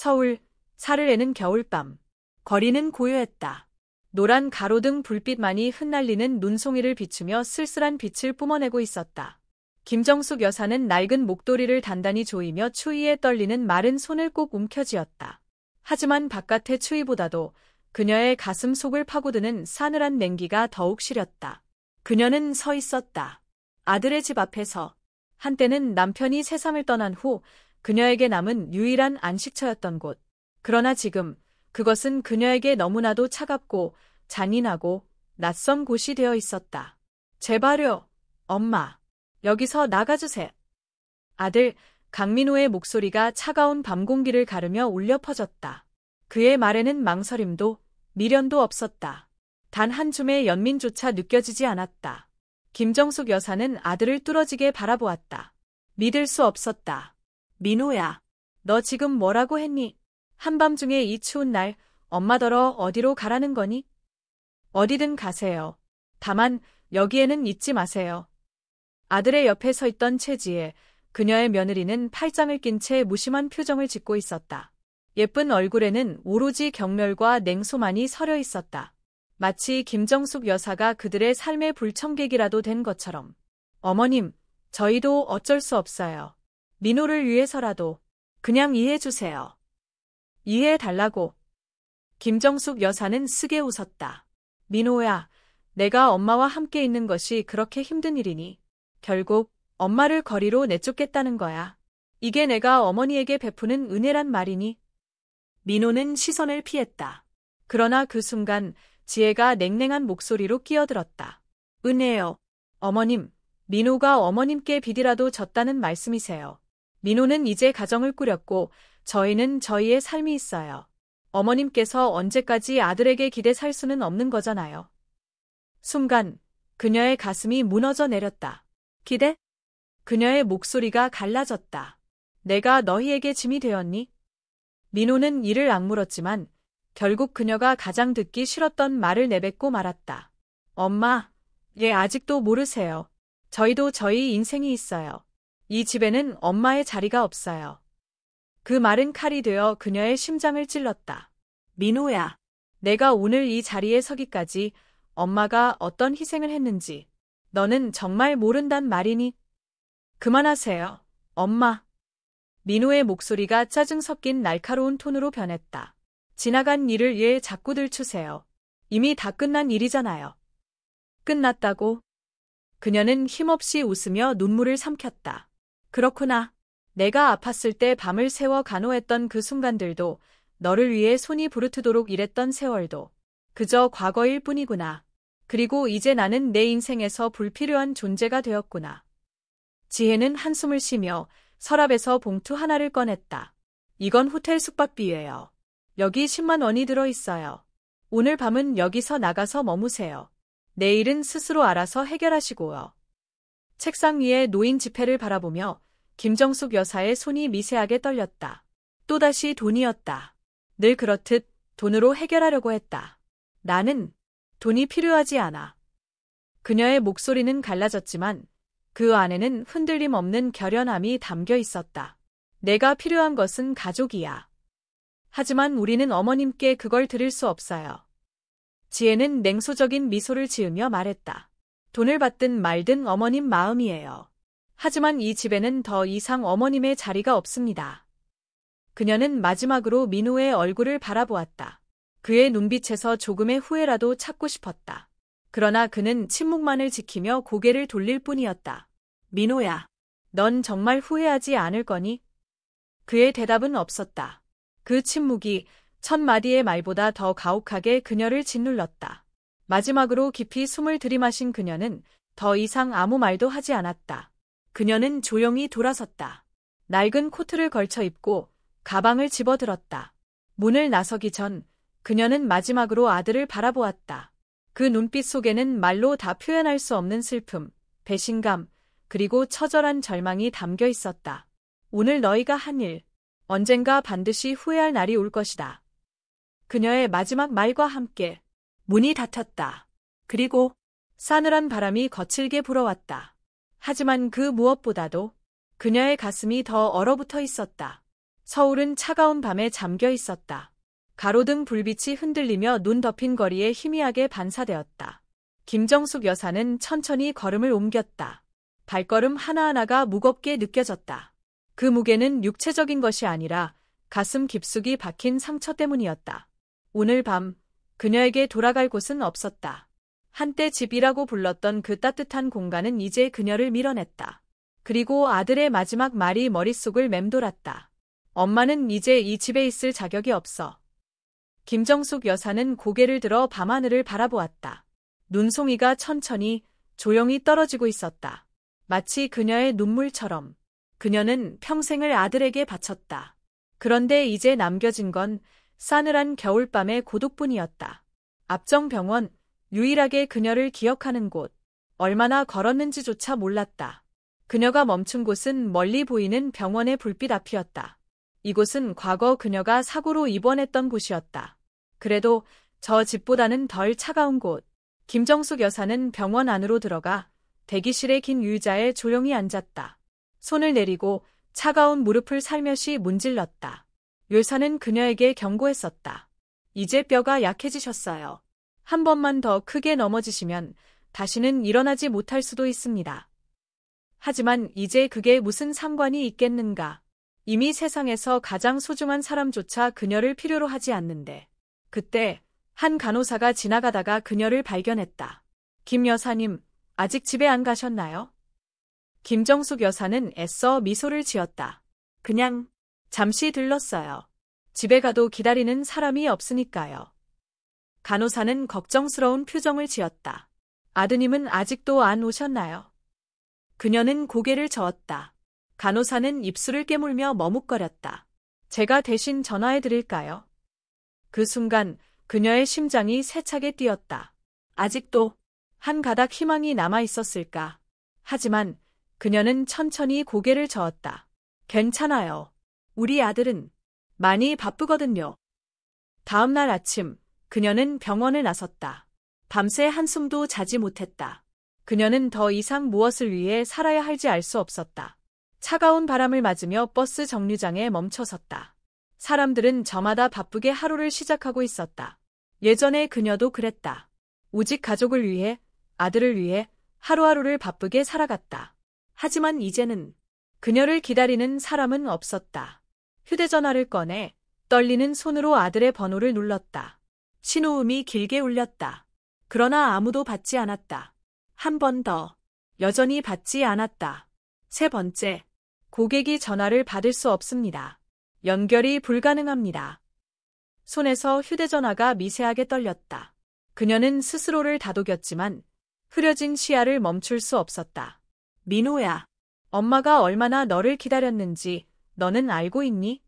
서울, 살을 애는 겨울밤. 거리는 고요했다. 노란 가로등 불빛만이 흩날리는 눈송이를 비추며 쓸쓸한 빛을 뿜어내고 있었다. 김정숙 여사는 낡은 목도리를 단단히 조이며 추위에 떨리는 마른 손을 꼭 움켜쥐었다. 하지만 바깥의 추위보다도 그녀의 가슴 속을 파고드는 싸늘한 냉기가 더욱 시렸다. 그녀는 서 있었다. 아들의 집 앞에서. 한때는 남편이 세상을 떠난 후 그녀에게 남은 유일한 안식처였던 곳. 그러나 지금 그것은 그녀에게 너무나도 차갑고 잔인하고 낯선 곳이 되어 있었다. 제발요, 엄마. 여기서 나가주세요. 아들 강민호의 목소리가 차가운 밤 공기를 가르며 울려 퍼졌다. 그의 말에는 망설임도 미련도 없었다. 단 한 줌의 연민조차 느껴지지 않았다. 김정숙 여사는 아들을 뚫어지게 바라보았다. 믿을 수 없었다. 민호야, 너 지금 뭐라고 했니? 한밤중에 이 추운 날 엄마더러 어디로 가라는 거니? 어디든 가세요. 다만 여기에는 있지 마세요. 아들의 옆에 서 있던 채지에 그녀의 며느리는 팔짱을 낀 채 무심한 표정을 짓고 있었다. 예쁜 얼굴에는 오로지 경멸과 냉소만이 서려 있었다. 마치 김정숙 여사가 그들의 삶의 불청객이라도 된 것처럼. 어머님, 저희도 어쩔 수 없어요. 민호를 위해서라도 그냥 이해해주세요. 이해해달라고. 김정숙 여사는 쓰게 웃었다. 민호야, 내가 엄마와 함께 있는 것이 그렇게 힘든 일이니? 결국 엄마를 거리로 내쫓겠다는 거야. 이게 내가 어머니에게 베푸는 은혜란 말이니? 민호는 시선을 피했다. 그러나 그 순간 지혜가 냉랭한 목소리로 끼어들었다. 은혜요. 어머님, 민호가 어머님께 빚이라도 졌다는 말씀이세요. 민호는 이제 가정을 꾸렸고 저희는 저희의 삶이 있어요. 어머님께서 언제까지 아들에게 기대 살 수는 없는 거잖아요. 순간 그녀의 가슴이 무너져 내렸다. 기대? 그녀의 목소리가 갈라졌다. 내가 너희에게 짐이 되었니? 민호는 이를 악물었지만 결국 그녀가 가장 듣기 싫었던 말을 내뱉고 말았다. 엄마, 얘 아직도 모르세요. 저희도 저희 인생이 있어요. 이 집에는 엄마의 자리가 없어요. 그 말은 칼이 되어 그녀의 심장을 찔렀다. 민호야, 내가 오늘 이 자리에 서기까지 엄마가 어떤 희생을 했는지 너는 정말 모른단 말이니? 그만하세요, 엄마. 민호의 목소리가 짜증 섞인 날카로운 톤으로 변했다. 지나간 일을 왜 자꾸 들추세요? 이미 다 끝난 일이잖아요. 끝났다고? 그녀는 힘없이 웃으며 눈물을 삼켰다. 그렇구나. 내가 아팠을 때 밤을 새워 간호했던 그 순간들도 너를 위해 손이 부르트도록 일했던 세월도 그저 과거일 뿐이구나. 그리고 이제 나는 내 인생에서 불필요한 존재가 되었구나. 지혜는 한숨을 쉬며 서랍에서 봉투 하나를 꺼냈다. 이건 호텔 숙박비예요. 여기 10만 원이 들어있어요. 오늘 밤은 여기서 나가서 머무세요. 내일은 스스로 알아서 해결하시고요. 책상 위에 놓인 지폐를 바라보며 김정숙 여사의 손이 미세하게 떨렸다. 또다시 돈이었다. 늘 그렇듯 돈으로 해결하려고 했다. 나는 돈이 필요하지 않아. 그녀의 목소리는 갈라졌지만 그 안에는 흔들림 없는 결연함이 담겨 있었다. 내가 필요한 것은 가족이야. 하지만 우리는 어머님께 그걸 드릴 수 없어요. 지혜는 냉소적인 미소를 지으며 말했다. 돈을 받든 말든 어머님 마음이에요. 하지만 이 집에는 더 이상 어머님의 자리가 없습니다. 그녀는 마지막으로 민호의 얼굴을 바라보았다. 그의 눈빛에서 조금의 후회라도 찾고 싶었다. 그러나 그는 침묵만을 지키며 고개를 돌릴 뿐이었다. 민호야, 넌 정말 후회하지 않을 거니? 그의 대답은 없었다. 그 침묵이 첫 마디의 말보다 더 가혹하게 그녀를 짓눌렀다. 마지막으로 깊이 숨을 들이마신 그녀는 더 이상 아무 말도 하지 않았다. 그녀는 조용히 돌아섰다. 낡은 코트를 걸쳐 입고 가방을 집어들었다. 문을 나서기 전 그녀는 마지막으로 아들을 바라보았다. 그 눈빛 속에는 말로 다 표현할 수 없는 슬픔, 배신감, 그리고 처절한 절망이 담겨 있었다. 오늘 너희가 한 일, 언젠가 반드시 후회할 날이 올 것이다. 그녀의 마지막 말과 함께 문이 닫혔다. 그리고 싸늘한 바람이 거칠게 불어왔다. 하지만 그 무엇보다도 그녀의 가슴이 더 얼어붙어 있었다. 서울은 차가운 밤에 잠겨 있었다. 가로등 불빛이 흔들리며 눈 덮인 거리에 희미하게 반사되었다. 김정숙 여사는 천천히 걸음을 옮겼다. 발걸음 하나하나가 무겁게 느껴졌다. 그 무게는 육체적인 것이 아니라 가슴 깊숙이 박힌 상처 때문이었다. 오늘 밤 그녀에게 돌아갈 곳은 없었다. 한때 집이라고 불렀던 그 따뜻한 공간은 이제 그녀를 밀어냈다. 그리고 아들의 마지막 말이 머릿속을 맴돌았다. 엄마는 이제 이 집에 있을 자격이 없어. 김정숙 여사는 고개를 들어 밤하늘을 바라보았다. 눈송이가 천천히 조용히 떨어지고 있었다. 마치 그녀의 눈물처럼. 그녀는 평생을 아들에게 바쳤다. 그런데 이제 남겨진 건 싸늘한 겨울밤의 고독뿐이었다. 압정병원, 유일하게 그녀를 기억하는 곳. 얼마나 걸었는지조차 몰랐다. 그녀가 멈춘 곳은 멀리 보이는 병원의 불빛 앞이었다. 이곳은 과거 그녀가 사고로 입원했던 곳이었다. 그래도 저 집보다는 덜 차가운 곳. 김정숙 여사는 병원 안으로 들어가 대기실의 긴 의자에 조용히 앉았다. 손을 내리고 차가운 무릎을 살며시 문질렀다. 의사는 그녀에게 경고했었다. 이제 뼈가 약해지셨어요. 한 번만 더 크게 넘어지시면 다시는 일어나지 못할 수도 있습니다. 하지만 이제 그게 무슨 상관이 있겠는가. 이미 세상에서 가장 소중한 사람조차 그녀를 필요로 하지 않는데. 그때 한 간호사가 지나가다가 그녀를 발견했다. 김 여사님, 아직 집에 안 가셨나요? 김정숙 여사는 애써 미소를 지었다. 그냥 잠시 들렀어요. 집에 가도 기다리는 사람이 없으니까요. 간호사는 걱정스러운 표정을 지었다. 아드님은 아직도 안 오셨나요? 그녀는 고개를 저었다. 간호사는 입술을 깨물며 머뭇거렸다. 제가 대신 전화해 드릴까요? 그 순간 그녀의 심장이 세차게 뛰었다. 아직도 한 가닥 희망이 남아 있었을까? 하지만 그녀는 천천히 고개를 저었다. 괜찮아요. 우리 아들은 많이 바쁘거든요. 다음 날 아침 그녀는 병원을 나섰다. 밤새 한숨도 자지 못했다. 그녀는 더 이상 무엇을 위해 살아야 할지 알 수 없었다. 차가운 바람을 맞으며 버스 정류장에 멈춰섰다. 사람들은 저마다 바쁘게 하루를 시작하고 있었다. 예전에 그녀도 그랬다. 오직 가족을 위해, 아들을 위해 하루하루를 바쁘게 살아갔다. 하지만 이제는 그녀를 기다리는 사람은 없었다. 휴대전화를 꺼내 떨리는 손으로 아들의 번호를 눌렀다. 신호음이 길게 울렸다. 그러나 아무도 받지 않았다. 한 번 더. 여전히 받지 않았다. 세 번째. 고객이 전화를 받을 수 없습니다. 연결이 불가능합니다. 손에서 휴대전화가 미세하게 떨렸다. 그녀는 스스로를 다독였지만 흐려진 시야를 멈출 수 없었다. 민호야, 엄마가 얼마나 너를 기다렸는지 너는 알고 있니?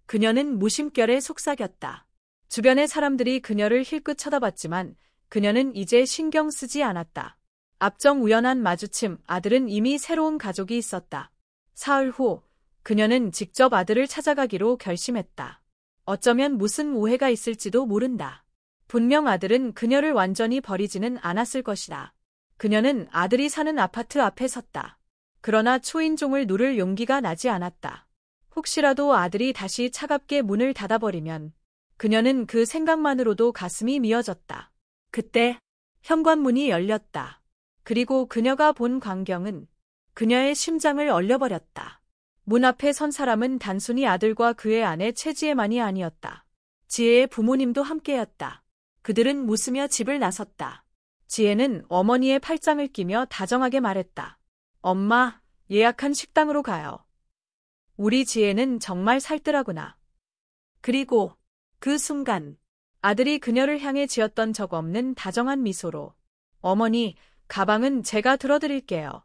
그녀는 무심결에 속삭였다. 주변의 사람들이 그녀를 힐끗 쳐다봤지만 그녀는 이제 신경 쓰지 않았다. 앞정 우연한 마주침, 아들은 이미 새로운 가족이 있었다. 사흘 후 그녀는 직접 아들을 찾아가기로 결심했다. 어쩌면 무슨 오해가 있을지도 모른다. 분명 아들은 그녀를 완전히 버리지는 않았을 것이다. 그녀는 아들이 사는 아파트 앞에 섰다. 그러나 초인종을 누를 용기가 나지 않았다. 혹시라도 아들이 다시 차갑게 문을 닫아버리면 그녀는 그 생각만으로도 가슴이 미어졌다. 그때 현관문이 열렸다. 그리고 그녀가 본 광경은 그녀의 심장을 얼려버렸다. 문 앞에 선 사람은 단순히 아들과 그의 아내 최지혜만이 아니었다. 지혜의 부모님도 함께였다. 그들은 웃으며 집을 나섰다. 지혜는 어머니의 팔짱을 끼며 다정하게 말했다. 엄마, 예약한 식당으로 가요. 우리 지혜는 정말 살뜰하구나. 그리고 그 순간 아들이 그녀를 향해 지었던 적 없는 다정한 미소로 어머니, 가방은 제가 들어드릴게요.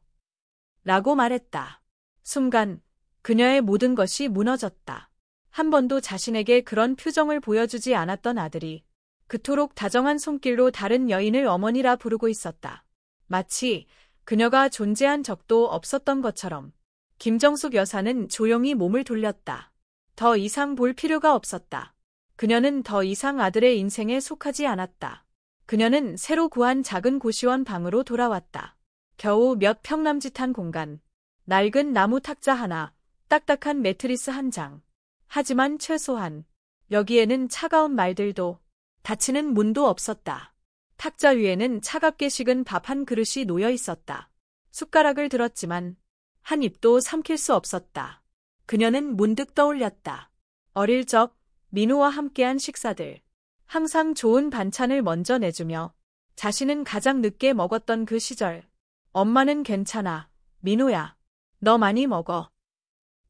라고 말했다. 순간 그녀의 모든 것이 무너졌다. 한 번도 자신에게 그런 표정을 보여주지 않았던 아들이 그토록 다정한 손길로 다른 여인을 어머니라 부르고 있었다. 마치 그녀가 존재한 적도 없었던 것처럼. 김정숙 여사는 조용히 몸을 돌렸다. 더 이상 볼 필요가 없었다. 그녀는 더 이상 아들의 인생에 속하지 않았다. 그녀는 새로 구한 작은 고시원 방으로 돌아왔다. 겨우 몇 평 남짓한 공간. 낡은 나무 탁자 하나, 딱딱한 매트리스 한 장. 하지만 최소한 여기에는 차가운 말들도 닫히는 문도 없었다. 탁자 위에는 차갑게 식은 밥 한 그릇이 놓여 있었다. 숟가락을 들었지만 한 입도 삼킬 수 없었다. 그녀는 문득 떠올렸다. 어릴 적 민호와 함께한 식사들. 항상 좋은 반찬을 먼저 내주며 자신은 가장 늦게 먹었던 그 시절. 엄마는 괜찮아. 민호야. 너 많이 먹어.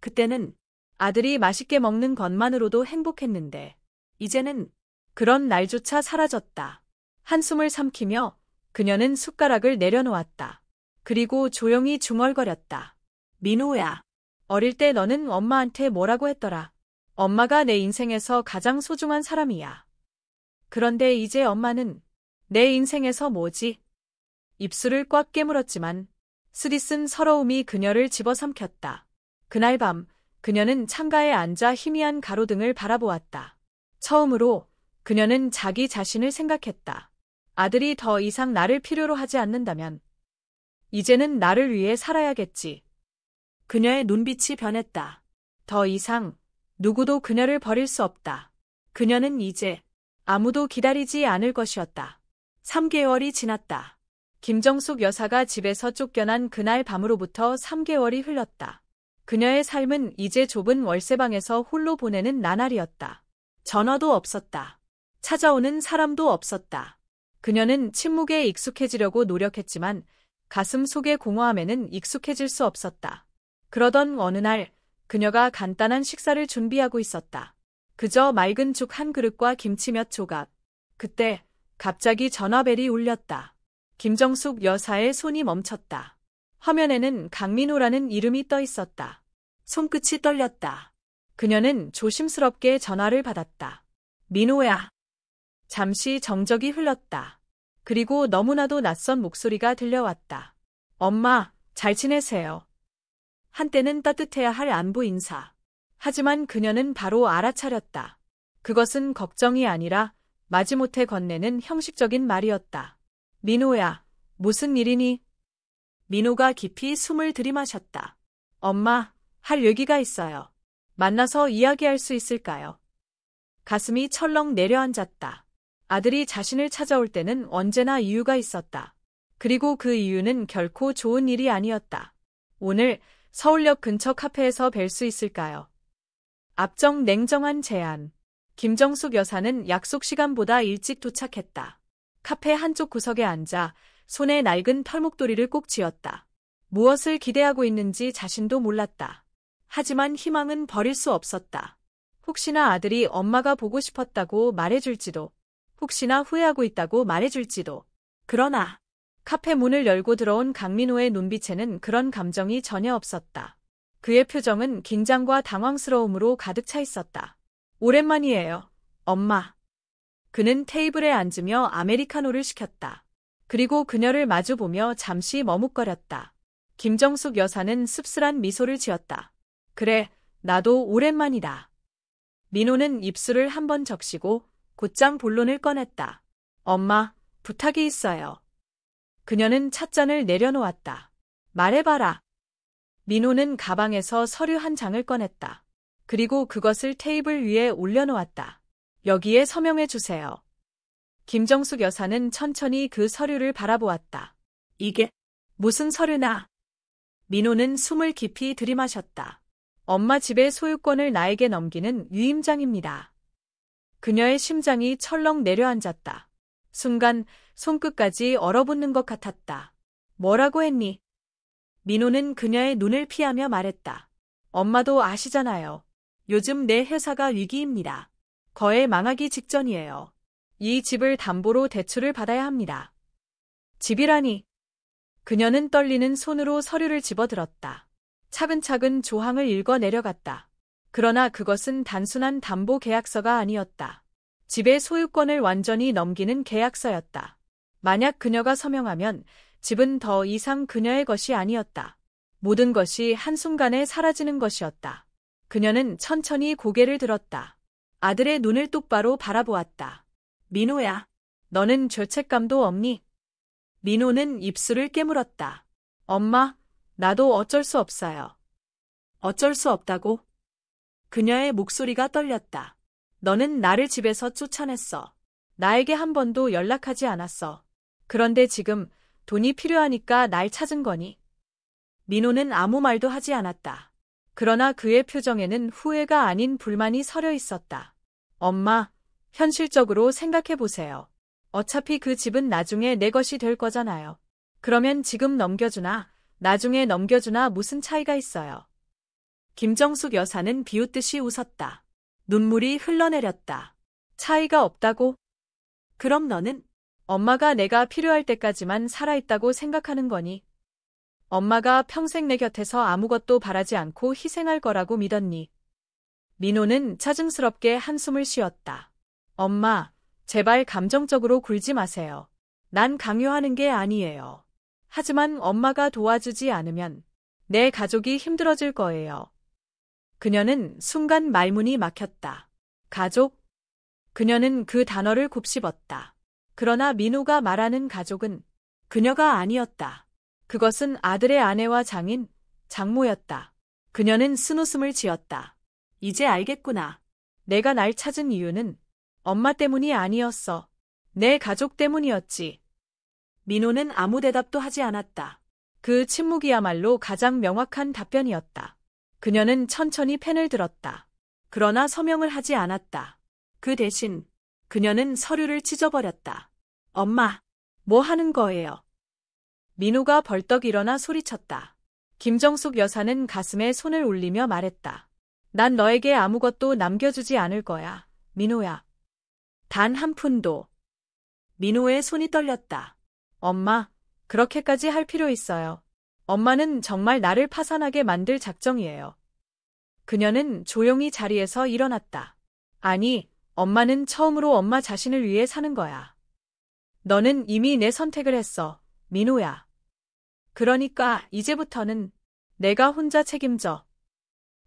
그때는 아들이 맛있게 먹는 것만으로도 행복했는데 이제는 그런 날조차 사라졌다. 한숨을 삼키며 그녀는 숟가락을 내려놓았다. 그리고 조용히 중얼거렸다. 민호야. 어릴 때 너는 엄마한테 뭐라고 했더라. 엄마가 내 인생에서 가장 소중한 사람이야. 그런데 이제 엄마는 내 인생에서 뭐지? 입술을 꽉 깨물었지만 쓰디쓴 서러움이 그녀를 집어삼켰다. 그날 밤 그녀는 창가에 앉아 희미한 가로등을 바라보았다. 처음으로 그녀는 자기 자신을 생각했다. 아들이 더 이상 나를 필요로 하지 않는다면 이제는 나를 위해 살아야겠지. 그녀의 눈빛이 변했다. 더 이상 누구도 그녀를 버릴 수 없다. 그녀는 이제 아무도 기다리지 않을 것이었다. 3개월이 지났다. 김정숙 여사가 집에서 쫓겨난 그날 밤으로부터 3개월이 흘렀다. 그녀의 삶은 이제 좁은 월세방에서 홀로 보내는 나날이었다. 전화도 없었다. 찾아오는 사람도 없었다. 그녀는 침묵에 익숙해지려고 노력했지만 가슴 속의 공허함에는 익숙해질 수 없었다. 그러던 어느 날 그녀가 간단한 식사를 준비하고 있었다. 그저 맑은 죽 한 그릇과 김치 몇 조각. 그때 갑자기 전화벨이 울렸다. 김정숙 여사의 손이 멈췄다. 화면에는 강민호라는 이름이 떠 있었다. 손끝이 떨렸다. 그녀는 조심스럽게 전화를 받았다. 민호야. 잠시 정적이 흘렀다. 그리고 너무나도 낯선 목소리가 들려왔다. 엄마, 잘 지내세요. 한때는 따뜻해야 할 안부 인사. 하지만 그녀는 바로 알아차렸다. 그것은 걱정이 아니라 마지못해 건네는 형식적인 말이었다. 민호야, 무슨 일이니? 민호가 깊이 숨을 들이마셨다. 엄마, 할 얘기가 있어요. 만나서 이야기할 수 있을까요? 가슴이 철렁 내려앉았다. 아들이 자신을 찾아올 때는 언제나 이유가 있었다. 그리고 그 이유는 결코 좋은 일이 아니었다. 오늘 서울역 근처 카페에서 뵐 수 있을까요? 앞정 냉정한 제안. 김정숙 여사는 약속 시간보다 일찍 도착했다. 카페 한쪽 구석에 앉아 손에 낡은 털목도리를 꼭 쥐었다. 무엇을 기대하고 있는지 자신도 몰랐다. 하지만 희망은 버릴 수 없었다. 혹시나 아들이 엄마가 보고 싶었다고 말해줄지도, 혹시나 후회하고 있다고 말해줄지도. 그러나 카페 문을 열고 들어온 강민호의 눈빛에는 그런 감정이 전혀 없었다. 그의 표정은 긴장과 당황스러움으로 가득 차 있었다. 오랜만이에요, 엄마. 그는 테이블에 앉으며 아메리카노를 시켰다. 그리고 그녀를 마주보며 잠시 머뭇거렸다. 김정숙 여사는 씁쓸한 미소를 지었다. 그래, 나도 오랜만이다. 민호는 입술을 한번 적시고 곧장 본론을 꺼냈다. 엄마, 부탁이 있어요. 그녀는 찻잔을 내려놓았다. 말해봐라. 민호는 가방에서 서류 한 장을 꺼냈다. 그리고 그것을 테이블 위에 올려놓았다. 여기에 서명해 주세요. 김정숙 여사는 천천히 그 서류를 바라보았다. 이게 무슨 서류나? 민호는 숨을 깊이 들이마셨다. 엄마 집의 소유권을 나에게 넘기는 위임장입니다. 그녀의 심장이 철렁 내려앉았다. 순간 손끝까지 얼어붙는 것 같았다. 뭐라고 했니? 민호는 그녀의 눈을 피하며 말했다. 엄마도 아시잖아요. 요즘 내 회사가 위기입니다. 거의 망하기 직전이에요. 이 집을 담보로 대출을 받아야 합니다. 집이라니. 그녀는 떨리는 손으로 서류를 집어들었다. 차근차근 조항을 읽어 내려갔다. 그러나 그것은 단순한 담보 계약서가 아니었다. 집의 소유권을 완전히 넘기는 계약서였다. 만약 그녀가 서명하면 집은 더 이상 그녀의 것이 아니었다. 모든 것이 한순간에 사라지는 것이었다. 그녀는 천천히 고개를 들었다. 아들의 눈을 똑바로 바라보았다. 민호야, 너는 죄책감도 없니? 민호는 입술을 깨물었다. 엄마, 나도 어쩔 수 없어요. 어쩔 수 없다고? 그녀의 목소리가 떨렸다. 너는 나를 집에서 쫓아냈어. 나에게 한 번도 연락하지 않았어. 그런데 지금 돈이 필요하니까 날 찾은 거니? 민호는 아무 말도 하지 않았다. 그러나 그의 표정에는 후회가 아닌 불만이 서려 있었다. 엄마, 현실적으로 생각해 보세요. 어차피 그 집은 나중에 내 것이 될 거잖아요. 그러면 지금 넘겨주나, 나중에 넘겨주나 무슨 차이가 있어요. 김정숙 여사는 비웃듯이 웃었다. 눈물이 흘러내렸다. 차이가 없다고? 그럼 너는? 엄마가 내가 필요할 때까지만 살아있다고 생각하는 거니? 엄마가 평생 내 곁에서 아무것도 바라지 않고 희생할 거라고 믿었니? 민호는 짜증스럽게 한숨을 쉬었다. 엄마, 제발 감정적으로 굴지 마세요. 난 강요하는 게 아니에요. 하지만 엄마가 도와주지 않으면 내 가족이 힘들어질 거예요. 그녀는 순간 말문이 막혔다. 가족? 그녀는 그 단어를 곱씹었다. 그러나 민호가 말하는 가족은 그녀가 아니었다. 그것은 아들의 아내와 장인, 장모였다. 그녀는 쓴웃음을 지었다. 이제 알겠구나. 내가 날 찾은 이유는 엄마 때문이 아니었어. 내 가족 때문이었지. 민호는 아무 대답도 하지 않았다. 그 침묵이야말로 가장 명확한 답변이었다. 그녀는 천천히 펜을 들었다. 그러나 서명을 하지 않았다. 그 대신 그녀는 서류를 찢어버렸다. 엄마, 뭐 하는 거예요? 민호가 벌떡 일어나 소리쳤다. 김정숙 여사는 가슴에 손을 올리며 말했다. 난 너에게 아무것도 남겨주지 않을 거야, 민호야. 단 한 푼도. 민호의 손이 떨렸다. 엄마, 그렇게까지 할 필요 있어요. 엄마는 정말 나를 파산하게 만들 작정이에요. 그녀는 조용히 자리에서 일어났다. 아니, 엄마는 처음으로 엄마 자신을 위해 사는 거야. 너는 이미 내 선택을 했어, 민호야. 그러니까 이제부터는 내가 혼자 책임져.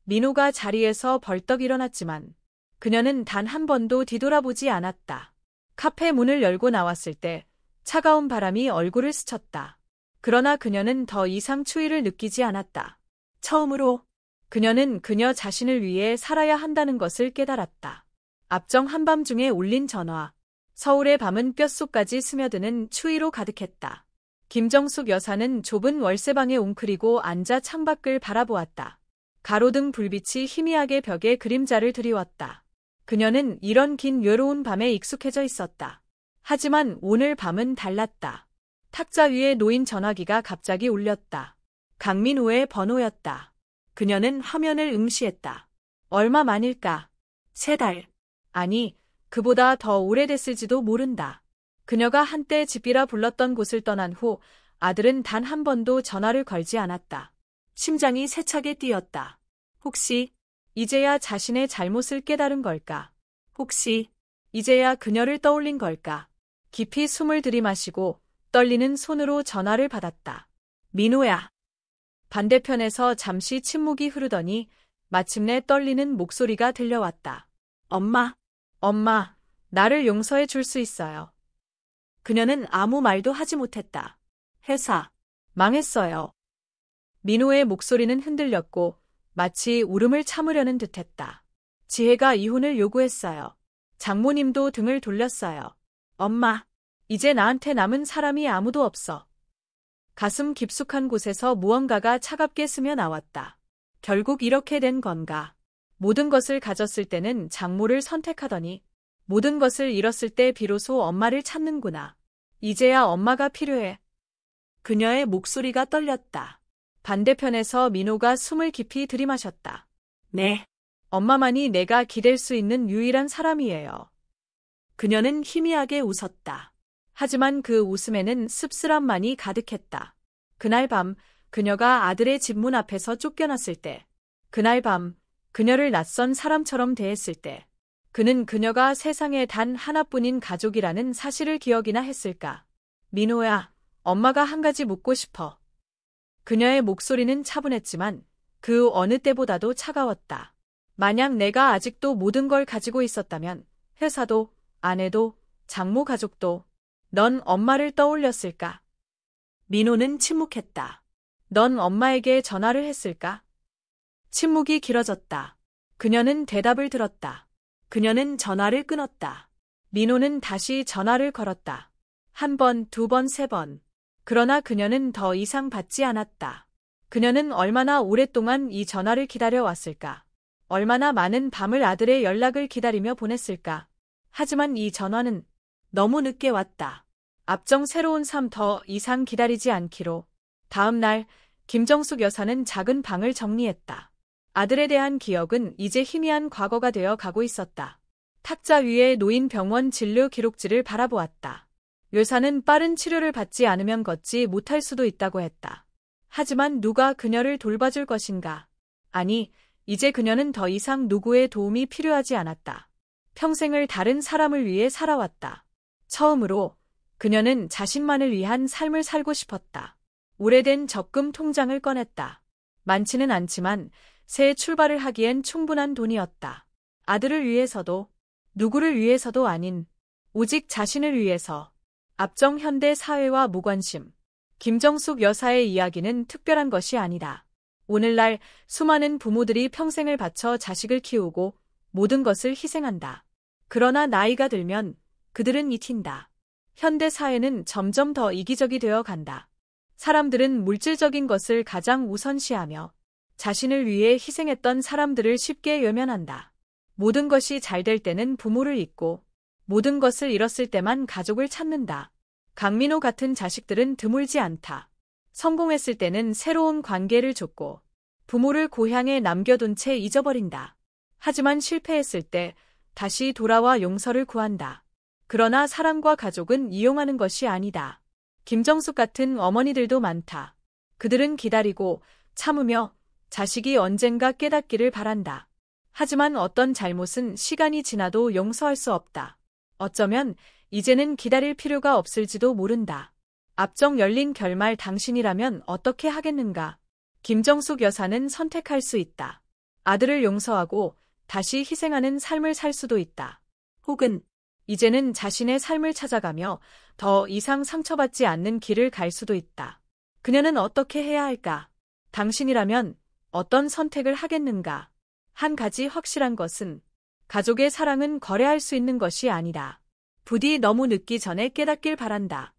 민호가 자리에서 벌떡 일어났지만 그녀는 단 한 번도 뒤돌아보지 않았다. 카페 문을 열고 나왔을 때 차가운 바람이 얼굴을 스쳤다. 그러나 그녀는 더 이상 추위를 느끼지 않았다. 처음으로 그녀는 그녀 자신을 위해 살아야 한다는 것을 깨달았다. 앞정 한밤중에 울린 전화. 서울의 밤은 뼛속까지 스며드는 추위로 가득했다. 김정숙 여사는 좁은 월세방에 웅크리고 앉아 창밖을 바라보았다. 가로등 불빛이 희미하게 벽에 그림자를 드리웠다. 그녀는 이런 긴 외로운 밤에 익숙해져 있었다. 하지만 오늘 밤은 달랐다. 탁자 위에 놓인 전화기가 갑자기 울렸다. 강민호의 번호였다. 그녀는 화면을 응시했다. 얼마 만일까? 3달. 아니, 그보다 더 오래됐을지도 모른다. 그녀가 한때 집이라 불렀던 곳을 떠난 후 아들은 단 한 번도 전화를 걸지 않았다. 심장이 세차게 뛰었다. 혹시 이제야 자신의 잘못을 깨달은 걸까? 혹시 이제야 그녀를 떠올린 걸까? 깊이 숨을 들이마시고 떨리는 손으로 전화를 받았다. 민호야. 반대편에서 잠시 침묵이 흐르더니 마침내 떨리는 목소리가 들려왔다. 엄마, 나를 용서해 줄 수 있어요. 그녀는 아무 말도 하지 못했다. 회사, 망했어요. 민호의 목소리는 흔들렸고 마치 울음을 참으려는 듯했다. 지혜가 이혼을 요구했어요. 장모님도 등을 돌렸어요. 엄마, 이제 나한테 남은 사람이 아무도 없어. 가슴 깊숙한 곳에서 무언가가 차갑게 스며 나왔다. 결국 이렇게 된 건가? 모든 것을 가졌을 때는 장모를 선택하더니 모든 것을 잃었을 때 비로소 엄마를 찾는구나. 이제야 엄마가 필요해. 그녀의 목소리가 떨렸다. 반대편에서 민호가 숨을 깊이 들이마셨다. 네. 엄마만이 내가 기댈 수 있는 유일한 사람이에요. 그녀는 희미하게 웃었다. 하지만 그 웃음에는 씁쓸함만이 가득했다. 그날 밤 그녀가 아들의 집 문 앞에서 쫓겨났을 때, 그날 밤 그녀를 낯선 사람처럼 대했을 때, 그는 그녀가 세상에 단 하나뿐인 가족이라는 사실을 기억이나 했을까? 민호야, 엄마가 한 가지 묻고 싶어. 그녀의 목소리는 차분했지만 그 어느 때보다도 차가웠다. 만약 내가 아직도 모든 걸 가지고 있었다면 회사도, 아내도, 장모 가족도 넌 엄마를 떠올렸을까? 민호는 침묵했다. 넌 엄마에게 전화를 했을까? 침묵이 길어졌다. 그녀는 대답을 들었다. 그녀는 전화를 끊었다. 민호는 다시 전화를 걸었다. 한 번, 두 번, 세 번. 그러나 그녀는 더 이상 받지 않았다. 그녀는 얼마나 오랫동안 이 전화를 기다려왔을까? 얼마나 많은 밤을 아들의 연락을 기다리며 보냈을까? 하지만 이 전화는 너무 늦게 왔다. 앞정 새로운 삶 더 이상 기다리지 않기로. 다음 날, 김정숙 여사는 작은 방을 정리했다. 아들에 대한 기억은 이제 희미한 과거가 되어 가고 있었다. 탁자 위에 놓인 병원 진료 기록지를 바라보았다. 여사는 빠른 치료를 받지 않으면 걷지 못할 수도 있다고 했다. 하지만 누가 그녀를 돌봐줄 것인가? 아니, 이제 그녀는 더 이상 누구의 도움이 필요하지 않았다. 평생을 다른 사람을 위해 살아왔다. 처음으로 그녀는 자신만을 위한 삶을 살고 싶었다. 오래된 적금 통장을 꺼냈다. 많지는 않지만 새 출발을 하기엔 충분한 돈이었다. 아들을 위해서도 누구를 위해서도 아닌 오직 자신을 위해서. 앞정 현대 사회와 무관심. 김정숙 여사의 이야기는 특별한 것이 아니다. 오늘날 수많은 부모들이 평생을 바쳐 자식을 키우고 모든 것을 희생한다. 그러나 나이가 들면 그들은 잊힌다. 현대 사회는 점점 더 이기적이 되어 간다. 사람들은 물질적인 것을 가장 우선시하며 자신을 위해 희생했던 사람들을 쉽게 외면한다. 모든 것이 잘 될 때는 부모를 잊고 모든 것을 잃었을 때만 가족을 찾는다. 강민호 같은 자식들은 드물지 않다. 성공했을 때는 새로운 관계를 줬고 부모를 고향에 남겨둔 채 잊어버린다. 하지만 실패했을 때 다시 돌아와 용서를 구한다. 그러나 사랑과 가족은 이용하는 것이 아니다. 김정숙 같은 어머니들도 많다. 그들은 기다리고 참으며 자식이 언젠가 깨닫기를 바란다. 하지만 어떤 잘못은 시간이 지나도 용서할 수 없다. 어쩌면 이제는 기다릴 필요가 없을지도 모른다. 앞정 열린 결말 당신이라면 어떻게 하겠는가? 김정숙 여사는 선택할 수 있다. 아들을 용서하고 다시 희생하는 삶을 살 수도 있다. 혹은 이제는 자신의 삶을 찾아가며 더 이상 상처받지 않는 길을 갈 수도 있다. 그녀는 어떻게 해야 할까? 당신이라면 어떤 선택을 하겠는가? 한 가지 확실한 것은 가족의 사랑은 거래할 수 있는 것이 아니다. 부디 너무 늦기 전에 깨닫길 바란다.